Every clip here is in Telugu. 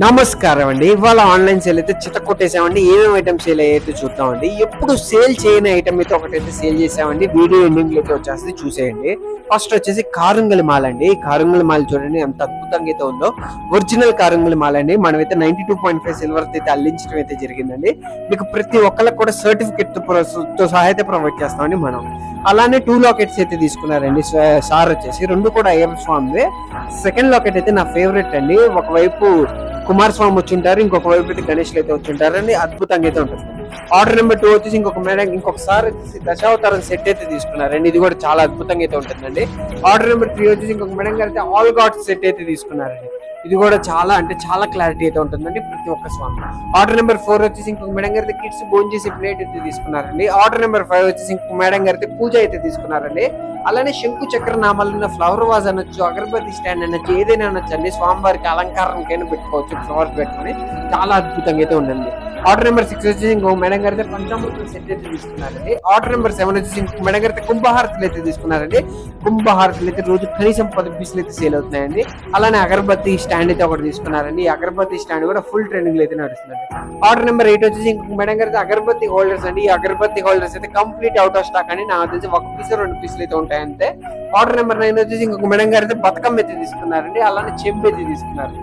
నమస్కారం అండి. ఇవాళ ఆన్లైన్ సేల్ అయితే చిత్త కొట్టేసామండి. ఏమేమి ఐటమ్ సేల్ అయితే చూద్దామండి. ఎప్పుడు సేల్ చేయని ఐటమ్ అయితే ఒకటైతే సేల్ చేసామండి. వీడియో ఎండింగ్ లో అయితే వచ్చేసి చూసేయండి. ఫస్ట్ వచ్చేసి కారుంగలి మాల అండి. కారుంగలి మాల చూడండి ఎంత అద్భుతంగా అయితే ఉందో. ఒరిజినల్ కారుంగలి మాల అండి. మనమైతే 92.5 సిల్వర్ అయితే అల్లించడం అయితే జరిగిందండి. మీకు ప్రతి ఒక్కరికి కూడా సర్టిఫికెట్ తో సహా అయితే ప్రొవైడ్ చేస్తామండి మనం. అలానే 2 లాకెట్స్ అయితే తీసుకున్నారండి సార్ వచ్చేసి. రెండు కూడా అయ్యప్ప స్వామి. సెకండ్ లాకెట్ అయితే నా ఫేవరెట్ అండి. ఒకవైపు కుమారస్వామి వచ్చి ఉంటారు, ఇంకొక వైపు అయితే గణేష్లు అయితే వచ్చి ఉంటారు అండి. అద్భుతంగా అయితే ఉంటుంది. ఆర్డర్ నెంబర్ 2 వచ్చేసి ఇంకొకసారి దశావతారం సెట్ అయితే తీసుకున్నారండి. ఇది కూడా చాలా అద్భుతంగా అయితే ఉంటుందండి. ఆర్డర్ నెంబర్ 3 వచ్చేసి ఇంకొక మేడం గారు అయితే ఆల్ గాడ్ సెట్ అయితే తీసుకున్నారండి. ఇది కూడా చాలా క్లారిటీ అయితే ఉంటుందండి ప్రతి ఒక్క స్వామి. ఆర్డర్ నెంబర్ 4 వచ్చేసి ఇంకొక మేడం గారి కిడ్స్ బోన్ చేసి ప్లేట్ అయితే తీసుకున్నారండి. ఆర్డర్ నెంబర్ 5 వచ్చేసి ఇంకొక మేడం గారి అయితే పూజ అయితే తీసుకున్నారండి. అలానే శంకు చక్ర నామాలు ఉన్న ఫ్లవర్ వాజ్ అనొచ్చు, అగరబత్తి స్టాండ్ అనొచ్చు, ఏదైనా అనొచ్చు అండి. స్వామివారికి అలంకారంకైనా పెట్టుకోవచ్చు, ఫ్లవర్స్ పెట్టుకుని చాలా అద్భుతంగా అయితే ఉండండి. ఆర్డర్ నెంబర్ 6 వచ్చేసి ఇంకో మేడం గారి అయితే పంచామృతం సెట్ అయితే తీసుకున్నారండి. ఆర్డర్ నెంబర్ 7 వచ్చేసి ఇంకో మేడం గారి అయితే కుంభహారతులు అయితే తీసుకున్నారండి. కుంభహారతులు అయితే రోజు కనీసం 10 పీసులు అయితే సేల్ అవుతున్నాయండి. అలానే అగరబత్తి స్టాండ్ అయితే ఒకటి తీసుకున్నారండి. ఈ అగరబత్తి స్టాండ్ కూడా ఫుల్ ట్రెండింగ్ అయితే నడుస్తుందండి. ఆర్డర్ నెంబర్ 8 వచ్చేసి ఇంకొక మేడం గారి అయితే అగరబత్తి హోల్డర్స్ అండి. ఈ అగరబత్తి హోల్డర్స్ అయితే కంప్లీట్ అవుట్ ఆఫ్ స్టాక్ అండి. నాకు తెలిసి 1 పీస్ 2 పీసులు అయితే ఉంటాయి అంతే. ఆర్డర్ నెంబర్ 9 వచ్చేసి ఇంకొక మేడం గారు అయితే బతుకమ్మ అయితే తీసుకున్నారండి. అలానే చెంబు అయితే తీసుకున్నారు.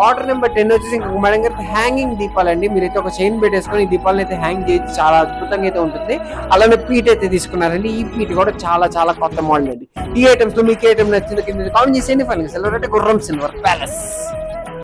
ఆర్డర్ నెంబర్ 10 వచ్చేసి ఇంకొక మేడం గారి హ్యాంగింగ్ దీపాలండి. మీరైతే ఒక చైన్ పెట్టేసుకొని ఈ దీపాలను అయితే హ్యాంగ్ చేసి చాలా అద్భుతంగా అయితే ఉంటుంది. అలానే పీట్ అయితే తీసుకున్నారండి. ఈ పీట్ కూడా చాలా కొత్త మోడల్ అండి. ఈ ఐటమ్స్ లో మీకు ఐటమ్ నచ్చింది కింద కామెంట్ చేసేయండి. ఫైనల్ గుర్రం సిల్వర్ ప్యాలెస్.